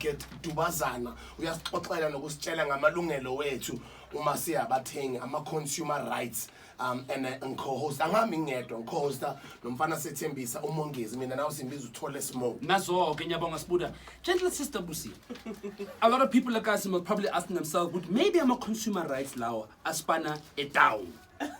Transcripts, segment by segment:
supermarket Dubazana uyasixoxela nokusitshela ngamalungelo wethu uma siyabathengi ama-consumer rights and co-host angami ngedwa co-hosta nomfana sethembisa umongezi mina nawe simbiza uthole Sbu nazo-ke ngiyabonga Sbuda. Gentle sister Busi, a lot of people like us are probably asking themselves, but maybe I'm a consumer rights law aspana down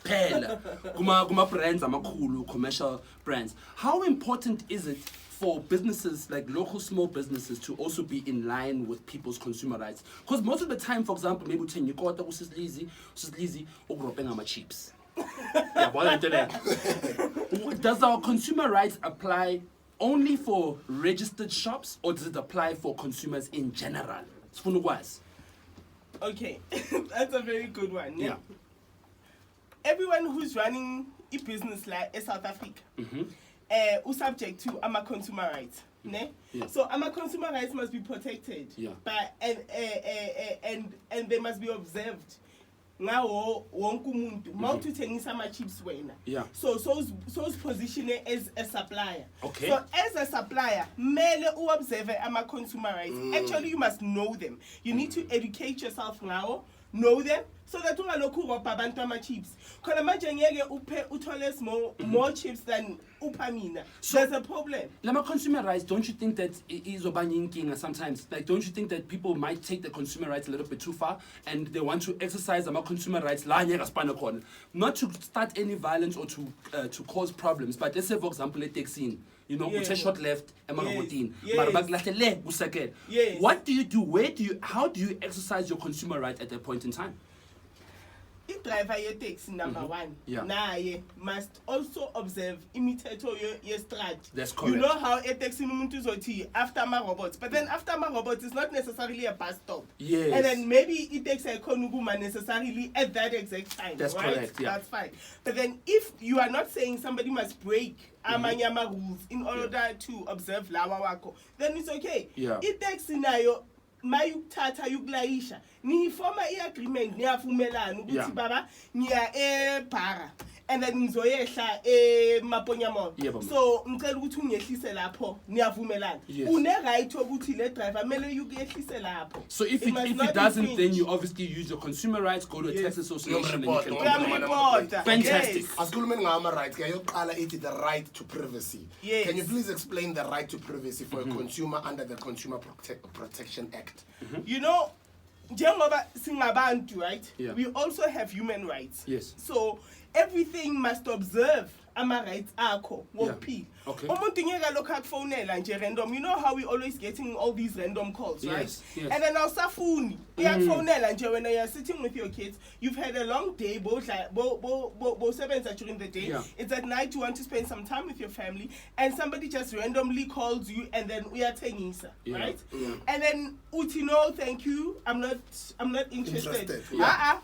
phela kuma brands amakhulu, commercial brands. How important is it for businesses like local small businesses to also be in line with people's consumer rights? Because most of the time, for example, maybe uthenge ikota usislizi ukurophenga ama-chips. Does our consumer rights apply only for registered shops, or does it apply for consumers in general? Okay, that's a very good one. Yeah. Everyone who's running a business like South Africa, who's subject to AMA consumer rights. Ne? Yeah. So AMA consumer rights must be protected, and they must be observed. Now, wonke umuntu mawuthengisa ama-chips wena. So position as a supplier. Okay. So as a supplier, mele observe ama-consumer rights. Actually, you must know them. You need to educate yourself now, know them, so that ungalokhu urobha abantu ama-chips. Khona manje ngeke uthole more chips than upha mina. So there's a problem. Lama consumer rights, don't you think that is obanyinking sometimes? Like, don't you think that people might take the consumer rights a little bit too far and they want to exercise the consumer rights not to start any violence or to cause problems, but let's say for example a taxi, you know, short left, what do you do? How do you exercise your consumer right at that point in time? If driver your taxi number one, must also observe imithetho ye-strat. That's correct. You know how a taxi umuntu uzothi after my robots, but then after my robots is not necessarily a bus stop. Yes. And then maybe it takes a konuguma necessarily at that exact time. That's right? correct. Yeah. That's fine. But then if you are not saying somebody must break amanyama rules in order to observe lawa wako, then it's okay. Yeah. It takes nayo mayukuthatha yukulayisha niyifoma i-agreement niyavumelana ukuthi baba ngiya ebhara and then ngizoyehla eMaponyamolo. So ngicela ukuthi ungehlise lapho niyavumelana. Une-right ukuthi le driver mele yukuyehlise lapho. So if it doesn't, then you obviously use your consumer rights, go to a tax association and you can report. Fantastic. Asikhulumeni ngama rights ke yokuqala ithi the right to privacy. Can you please explain the right to privacy for a consumer under the Consumer Protection Act? You know, njengoba singabantu, right? We also have human rights. Yes. So everything must observe ama-rights akho wokuphila. Umuntu ngeke lokho akufonela nje random. You know how we always getting all these random calls, right? Yes. And then awusafuni uyakufonela nje when you're sitting with your kids, you've had a long day, both sebenza during the day. It's at night, you want to spend some time with your family, and somebody just randomly calls you, and then uyathengisa, right? And then uthi no, thank you, I'm not interested.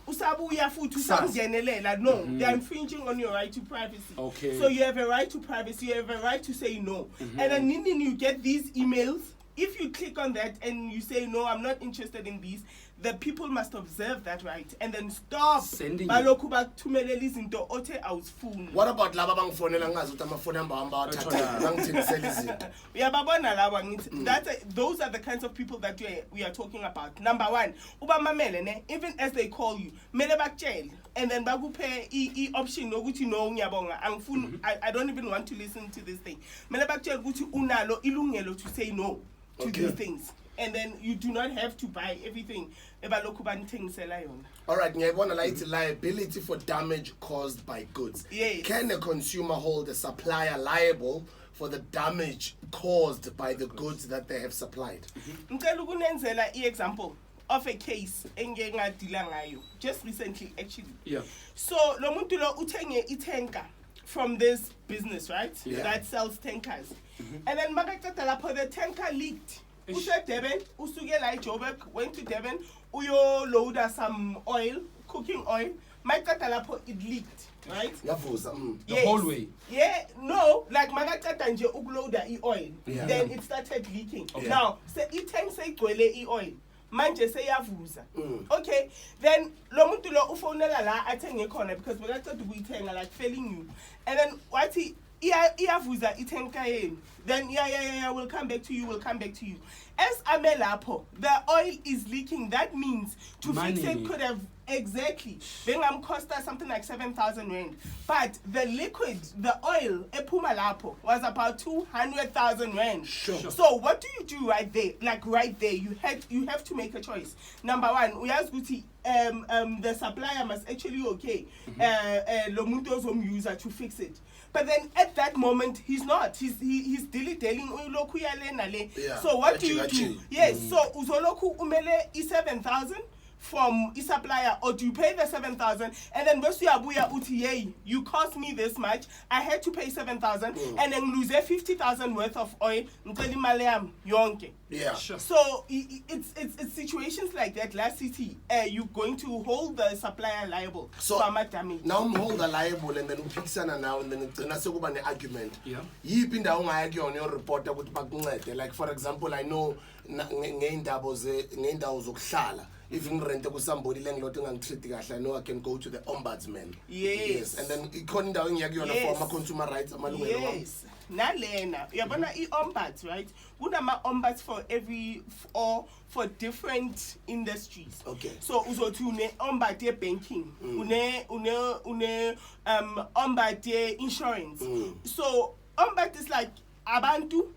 Usabuya futhi usamgenelela. No, they're infringing on your right to privacy. So you have a right to privacy, you have a right to say no. And then you get these emails. If you click on that and you say no, I'm not interested in these, the people must observe that right and then stop sending. What about laba bangifonela ngazi ukuthi amafoni amba awathatha bangithengisela izinto? Uyababona laba ngithi those are the kinds of people that we are talking about. Number one, ubamamele ne, even as they call you, mele bakutshele and then bakuphe i-option nokuthi no ngiyabonga angifuni, I don't even want to listen to this thing. Mele bakutshele ukuthi unalo ilungelo to say no to these things. And then you do not have to buy everything. Alright, ngiyabona la ithi liability for damage caused by goods. Can a consumer hold a supplier liable for the damage caused by the goods that they have supplied? Ngicela ukunenzela i-example of a case engeke ngadila ngayo just recently actually. So lo muntu lo uthenge i-tanker from this business, right? That sells tankers. And then makaqeda lapho the tanker leaked. Ushe Devon, usuke la Joburg, went to Devon, uyo loader some oil, cooking oil. Makaqeda lapho it leaked, right? The whole way. Yeah, no, like makaqeda nje ukloader i-oil. Then it started leaking. Now, say i-tank seyigcwele i-oil. Manje seyavuza. Okay, then lo muntu lo ufonela la athenge khona because bekaqeda ukuyithenga like failing you. And then wathi iyavuza itanka yenu. Then we'll come back to you. As amelapo, the oil is leaking. That means to fix it could have exactly. Then cost us something like 7,000 rand. But the liquid, the oil, epumalapo, was about 200,000 rand. Sure. So what do you do right there? Like right there, you have to make a choice. Number one, we ask the supplier must actually Lomundo's home user to fix it. But then at that moment, he's not. He's dilly-dallying. Yeah. So what do you do? Yes. So uzoloku umele 7,000 from a supplier, or do you pay the 7,000 and then you cost me this much, I had to pay 7,000 and then lose 50,000 worth of oil. Yeah. Sure. So it's situations like that. Last city, you're going to hold the supplier liable So for my damage. now I'm hold the liable and then upixana now and then it's an argument. Yeah. Yipinda argue on your report ukuthi like for example, I know ngeindawo zokuhlala. If you rent to somebody I know I can go to the ombudsman. Yes. And then ikhona indawo engiyakuyona for consumer rights amalungelo. Yes. Nalena, yabona ombuds, right? Kunama ombuds for for different industries. Okay. So uzothi une ombud ye banking, une ombud ye insurance. So ombud is like abantu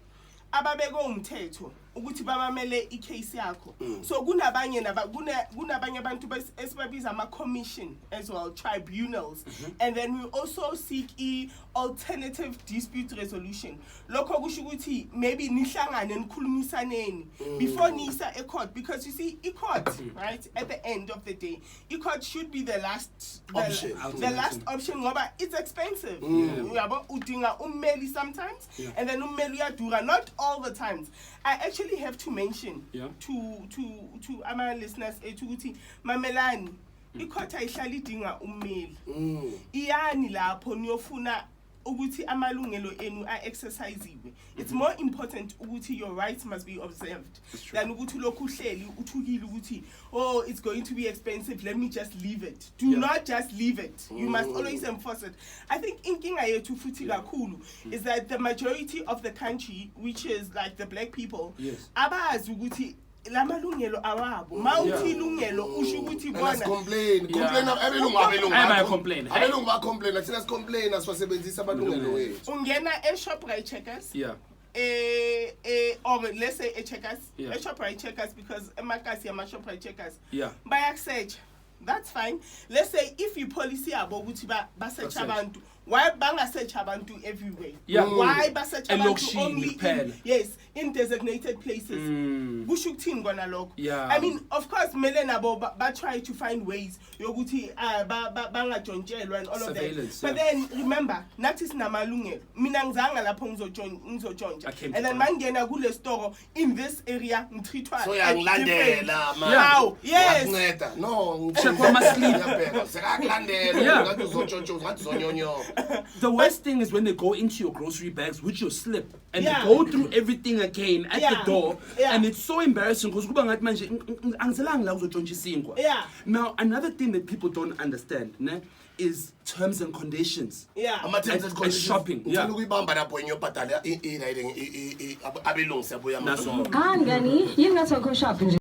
ababeko umthetho ukuthi babamele icase yakho. So kunabanye abantu esibabiza ama commission as well, tribunals. And then we also seek alternative dispute resolution. Lokho kusho ukuthi maybe nihlangane nikhulumisaneni before nisa a court, because you see court, right, at the end of the day, court should be the last option. The last option ngoba it's expensive. Uyabo udinga ummeli sometimes and then ummeli uyadura, not all the times. I actually have to mention to our listeners ukuthi mamelani icourt ayihlali dinga ummeli. Iyani lapho niyofuna ukuthi amalungelo enu exercise. It's more important ukuthi your rights must be observed than ukuthi lokhu hleli uthukile ukuthi oh it's going to be expensive, let me just leave it. Do not just leave it. You must always enforce it. I think inkinga yethu futhi kakhulu is that the majority of the country, which is like the black people, abazi ukuthi lamalungelo awabo mawuthi ilungelo usho ukuthi bona complain abelungu ba complain thina complain asibasebenzisa amalungelo wethu. Ungena e-Shoprite checkers, or let's say checkers, Shoprite checkers, because emakasi ama Shoprite checkers bayak search. That's fine. Let's say if you policy abo ukuthi ba search abantu, why banga search abantu everywhere? Why ba search abantu only in designated places? Bushukuthini kona lokho? I mean, of course mele nabo ba try to find ways yokuthi banga jontshelwa and all of that. But then remember, nathi sinamalungelo. Mina ngizanga lapho ngizojontsha. And then mangena kule store in this area ngithithwa. So yangilandela man. How? Yes. No. The worst thing is when they go into your grocery bags with your slip and they go through everything again at the door, and it's so embarrassing because now another thing that people don't understand is terms and conditions. And shopping.